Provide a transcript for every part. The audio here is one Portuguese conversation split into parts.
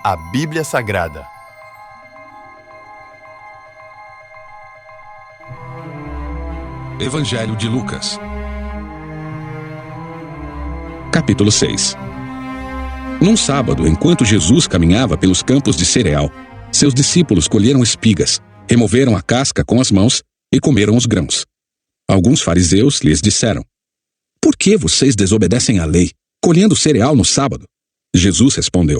A Bíblia Sagrada. Evangelho de Lucas, capítulo 6. Num sábado, enquanto Jesus caminhava pelos campos de cereal, seus discípulos colheram espigas, removeram a casca com as mãos e comeram os grãos. Alguns fariseus lhes disseram: "Por que vocês desobedecem à lei, colhendo cereal no sábado?" Jesus respondeu: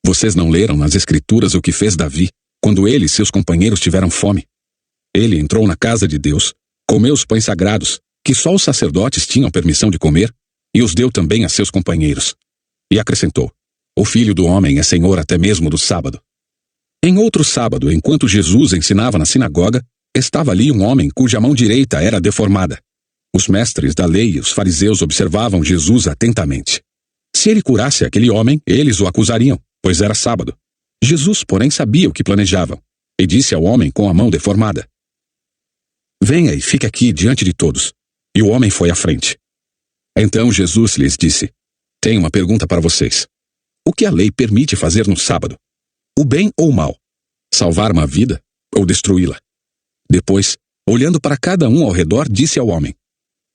"Vocês não leram nas Escrituras o que fez Davi, quando ele e seus companheiros tiveram fome? Ele entrou na casa de Deus, comeu os pães sagrados, que só os sacerdotes tinham permissão de comer, e os deu também a seus companheiros. E acrescentou: o Filho do Homem é Senhor até mesmo do sábado." Em outro sábado, enquanto Jesus ensinava na sinagoga, estava ali um homem cuja mão direita era deformada. Os mestres da lei e os fariseus observavam Jesus atentamente. Se ele curasse aquele homem, eles o acusariam, pois era sábado. Jesus, porém, sabia o que planejavam, e disse ao homem com a mão deformada: "Venha e fique aqui diante de todos." E o homem foi à frente. Então Jesus lhes disse: "Tenho uma pergunta para vocês. O que a lei permite fazer no sábado? O bem ou o mal? Salvar uma vida ou destruí-la?" Depois, olhando para cada um ao redor, disse ao homem: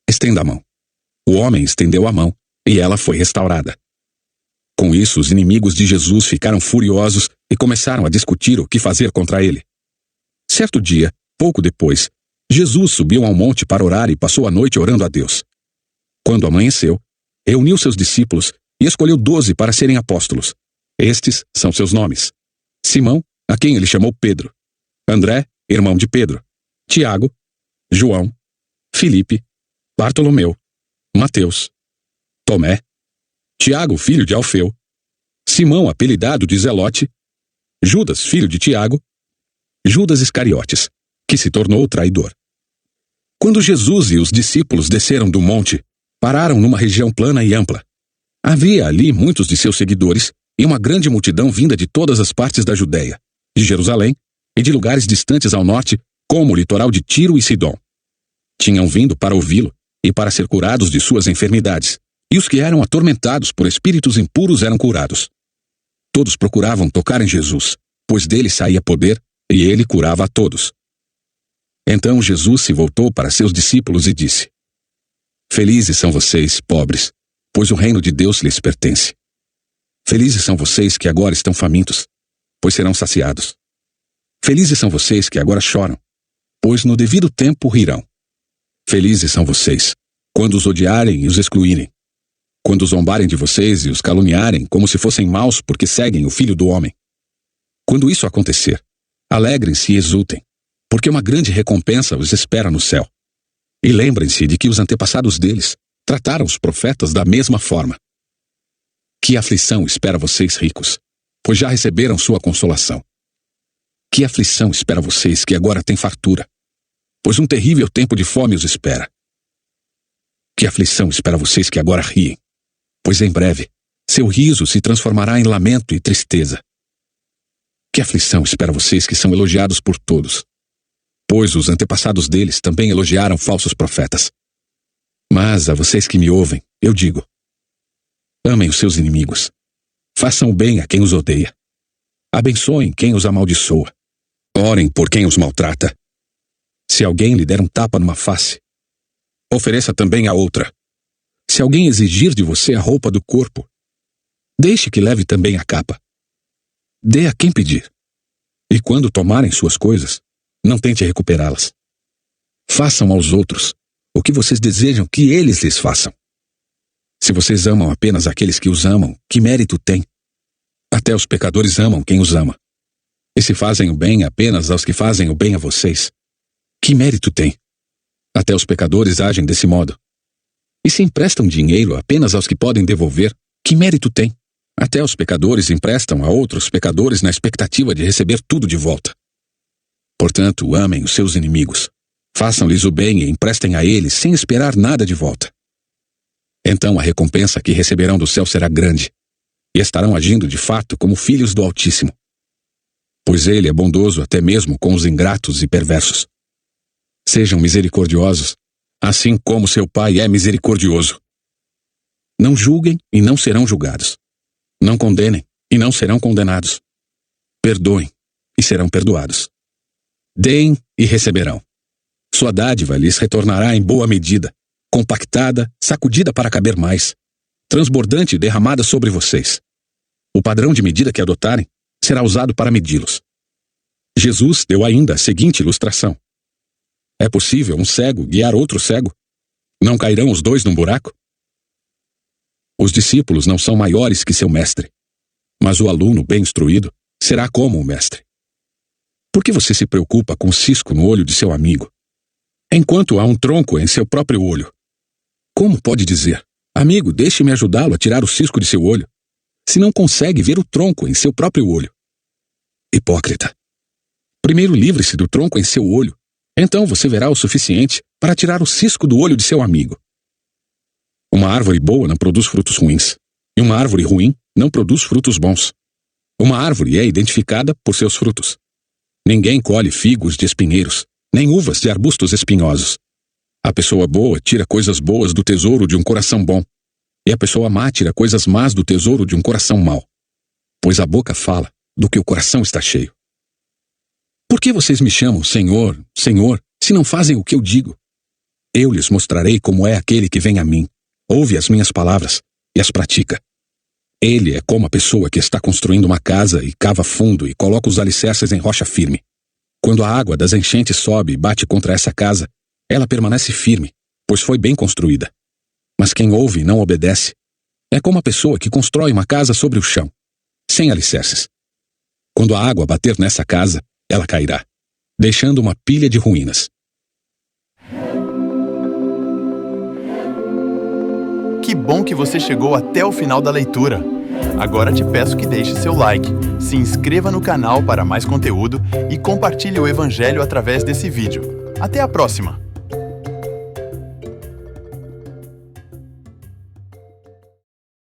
"Estenda a mão." O homem estendeu a mão, e ela foi restaurada. Com isso, os inimigos de Jesus ficaram furiosos e começaram a discutir o que fazer contra ele. Certo dia, pouco depois, Jesus subiu ao monte para orar e passou a noite orando a Deus. Quando amanheceu, reuniu seus discípulos e escolheu 12 para serem apóstolos. Estes são seus nomes: Simão, a quem ele chamou Pedro; André, irmão de Pedro; Tiago; João; Filipe; Bartolomeu; Mateus; Tomé; Tiago, filho de Alfeu; Simão, apelidado de Zelote; Judas, filho de Tiago; Judas Iscariotes, que se tornou o traidor. Quando Jesus e os discípulos desceram do monte, pararam numa região plana e ampla. Havia ali muitos de seus seguidores e uma grande multidão vinda de todas as partes da Judéia, de Jerusalém e de lugares distantes ao norte, como o litoral de Tiro e Sidom. Tinham vindo para ouvi-lo e para ser curados de suas enfermidades, e os que eram atormentados por espíritos impuros eram curados. Todos procuravam tocar em Jesus, pois dele saía poder, e ele curava a todos. Então Jesus se voltou para seus discípulos e disse: "Felizes são vocês, pobres, pois o reino de Deus lhes pertence. Felizes são vocês que agora estão famintos, pois serão saciados. Felizes são vocês que agora choram, pois no devido tempo rirão. Felizes são vocês quando os odiarem e os excluírem, quando zombarem de vocês e os caluniarem como se fossem maus porque seguem o Filho do Homem. Quando isso acontecer, alegrem-se e exultem, porque uma grande recompensa os espera no céu. E lembrem-se de que os antepassados deles trataram os profetas da mesma forma. Que aflição espera vocês ricos, pois já receberam sua consolação. Que aflição espera vocês que agora têm fartura, pois um terrível tempo de fome os espera. Que aflição espera vocês que agora riem, pois em breve seu riso se transformará em lamento e tristeza. Que aflição espera vocês que são elogiados por todos, pois os antepassados deles também elogiaram falsos profetas. Mas a vocês que me ouvem, eu digo: amem os seus inimigos, façam o bem a quem os odeia, abençoem quem os amaldiçoa, orem por quem os maltrata. Se alguém lhe der um tapa numa face, ofereça também a outra. Se alguém exigir de você a roupa do corpo, deixe que leve também a capa. Dê a quem pedir. E quando tomarem suas coisas, não tente recuperá-las. Façam aos outros o que vocês desejam que eles lhes façam. Se vocês amam apenas aqueles que os amam, que mérito tem? Até os pecadores amam quem os ama. E se fazem o bem apenas aos que fazem o bem a vocês, que mérito tem? Até os pecadores agem desse modo. E se emprestam dinheiro apenas aos que podem devolver, que mérito tem? Até os pecadores emprestam a outros pecadores na expectativa de receber tudo de volta. Portanto, amem os seus inimigos. Façam-lhes o bem e emprestem a eles sem esperar nada de volta. Então a recompensa que receberão do céu será grande, e estarão agindo de fato como filhos do Altíssimo. Pois ele é bondoso até mesmo com os ingratos e perversos. Sejam misericordiosos, assim como seu Pai é misericordioso. Não julguem e não serão julgados. Não condenem e não serão condenados. Perdoem, e serão perdoados. Deem e receberão. Sua dádiva lhes retornará em boa medida, compactada, sacudida para caber mais, transbordante e derramada sobre vocês. O padrão de medida que adotarem será usado para medi-los. Jesus deu ainda a seguinte ilustração. É possível um cego guiar outro cego? Não cairão os dois num buraco? Os discípulos não são maiores que seu mestre, mas o aluno bem instruído será como o mestre. Por que você se preocupa com o cisco no olho de seu amigo, enquanto há um tronco em seu próprio olho? Como pode dizer, amigo, deixe-me ajudá-lo a tirar o cisco de seu olho, se não consegue ver o tronco em seu próprio olho? Hipócrita! Primeiro livre-se do tronco em seu olho, então você verá o suficiente para tirar o cisco do olho de seu amigo. Uma árvore boa não produz frutos ruins, e uma árvore ruim não produz frutos bons. Uma árvore é identificada por seus frutos. Ninguém colhe figos de espinheiros, nem uvas de arbustos espinhosos. A pessoa boa tira coisas boas do tesouro de um coração bom, e a pessoa má tira coisas más do tesouro de um coração mau. Pois a boca fala do que o coração está cheio. Por que vocês me chamam Senhor, Senhor, se não fazem o que eu digo? Eu lhes mostrarei como é aquele que vem a mim, ouve as minhas palavras e as pratica. Ele é como a pessoa que está construindo uma casa e cava fundo e coloca os alicerces em rocha firme. Quando a água das enchentes sobe e bate contra essa casa, ela permanece firme, pois foi bem construída. Mas quem ouve e não obedece é como a pessoa que constrói uma casa sobre o chão, sem alicerces. Quando a água bater nessa casa, ela cairá, deixando uma pilha de ruínas. Que bom que você chegou até o final da leitura. Agora te peço que deixe seu like, se inscreva no canal para mais conteúdo e compartilhe o Evangelho através desse vídeo. Até a próxima!